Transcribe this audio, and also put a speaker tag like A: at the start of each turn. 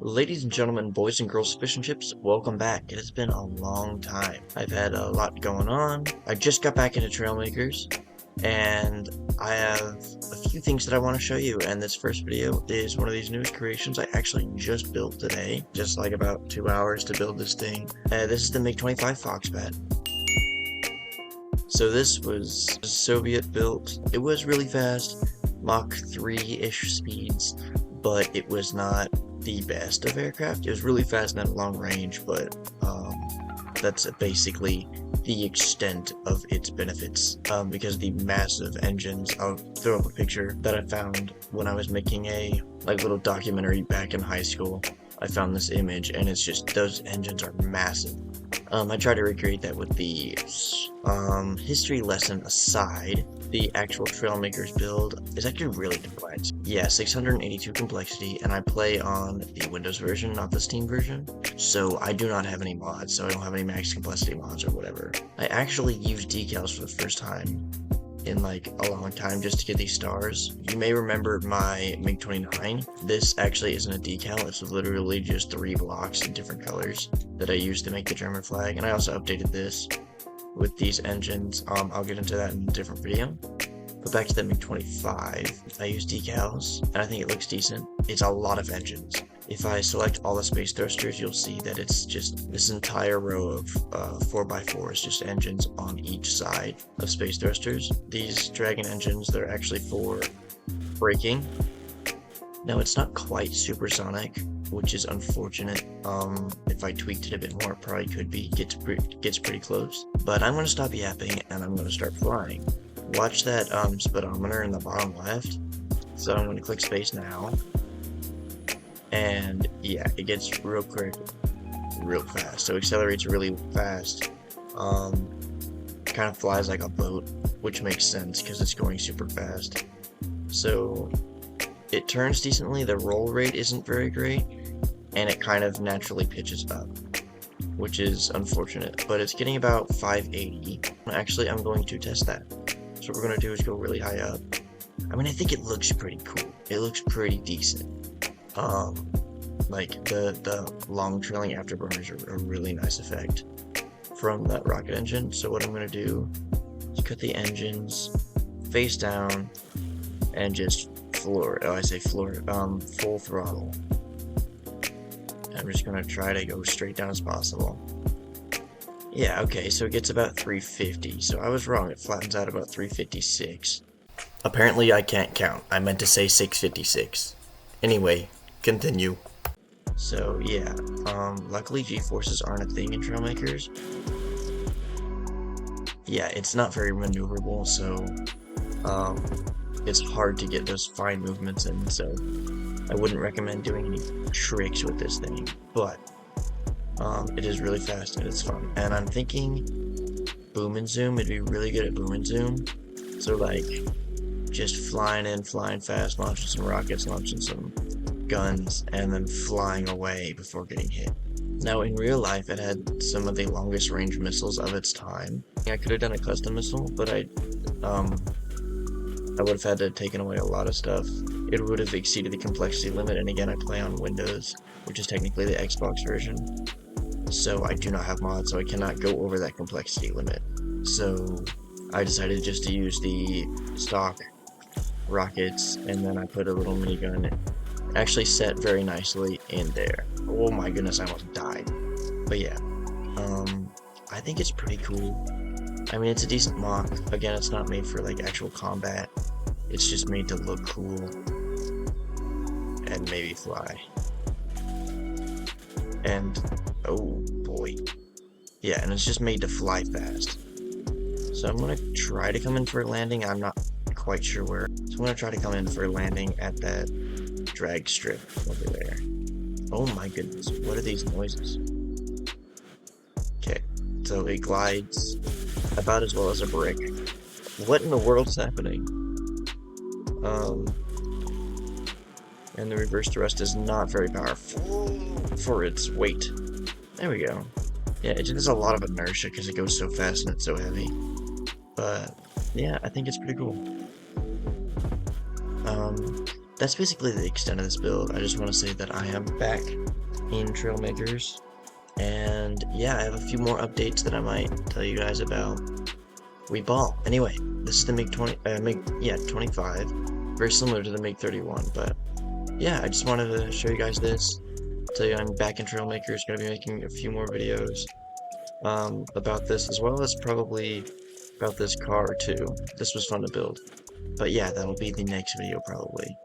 A: Ladies and gentlemen, boys and girls, fish and chips, welcome back. It has been a long time. I've had a lot going on. I just got back into TRAILMAKERS, and I have a few things that I want to show you, and this first video is one of these newest creations I actually just built today. Just like about 2 hours to build this thing. This is the MiG-25 FOXBAT. So this was Soviet built. It was really fast, Mach 3-ish speeds, but it was not the best of aircraft. It was really fast and at long range, but that's basically the extent of its benefits, because the massive engines. I'll throw up a picture that I found when I was making a little documentary back in high school. I found this image, and it's just, those engines are massive. I tried to recreate that with the history lesson aside. The actual TRAILMAKERS build is actually really complex. Yeah, 682 complexity, and I play on the Windows version, not the Steam version. So I do not have any mods, so I don't have any max complexity mods or whatever. I actually used decals for the first time in like a long time just to get these stars. You may remember my MiG-21. This actually isn't a decal, it's literally just 3 blocks in different colors that I used to make the German flag, and I also updated this with these engines. I'll get into that in a different video. But back to the MiG-25, I use decals, and I think it looks decent. It's a lot of engines. If I select all the space thrusters, you'll see that it's just this entire row of 4x4s, just engines on each side of space thrusters. These Dragon engines, they're actually for braking. Now, it's not quite supersonic, which is unfortunate. If I tweaked it a bit more, it probably could be. Gets pretty close. But I'm going to stop yapping, and I'm going to start flying. Watch that speedometer in the bottom left. So I'm going to click space now. And yeah, it gets real quick, real fast. So it accelerates really fast. Kind of flies like a boat, which makes sense because it's going super fast. So it turns decently. The roll rate isn't very great, and it kind of naturally pitches up, which is unfortunate. But it's getting about 580. Actually, I'm going to test that. So what we're going to do is go really high up. I mean, I think it looks pretty cool. It looks pretty decent. Like the long trailing afterburners are a really nice effect from that rocket engine. So what I'm going to do is cut the engines face down and just full throttle. I'm just going to try to go straight down as possible. Yeah, okay, so it gets about 350, so I was wrong, it flattens out about 356. Apparently I can't count, I meant to say 656. Anyway, continue. So yeah, luckily G-forces aren't a thing in TRAILMAKERS. Yeah, it's not very maneuverable, so it's hard to get those fine movements in, so I wouldn't recommend doing any tricks with this thing, but it is really fast and it's fun. And I'm thinking boom and zoom, it'd be really good at boom and zoom. So like just flying in, flying fast, launching some rockets, launching some guns, and then flying away before getting hit. Now in real life, it had some of the longest range missiles of its time. I could have done a custom missile, but I would have had to have taken away a lot of stuff. It would have exceeded the complexity limit, and again, I play on Windows, which is technically the Xbox version. So I do not have mods, so I cannot go over that complexity limit. So I decided just to use the stock rockets, and then I put a little minigun. Actually set very nicely in there. Oh my goodness, I almost died. But yeah, I think it's pretty cool. I mean, it's a decent mock. Again, it's not made for like actual combat. It's just made to look cool and maybe fly. And oh boy, yeah, and it's just made to fly fast. So I'm gonna try to come in for a landing. I'm not quite sure where. So I'm gonna try to come in for a landing at that drag strip over there. Oh my goodness, what are these noises? Okay, so it glides about as well as a brick. What in the world's happening? And the reverse thrust is not very powerful for its weight. There we go. Yeah, it just has a lot of inertia because it goes so fast and it's so heavy. But yeah, I think it's pretty cool. that's basically the extent of this build. I just want to say that I am back in Trailmakers, and yeah, I have a few more updates that I might tell you guys about. We ball. Anyway, this is the MiG-25, very similar to the MiG-31, but yeah, I just wanted to show you guys this, tell you I'm back in Trailmakers, gonna be making a few more videos about this, as well as probably about this car too. This was fun to build. But yeah, that'll be the next video probably.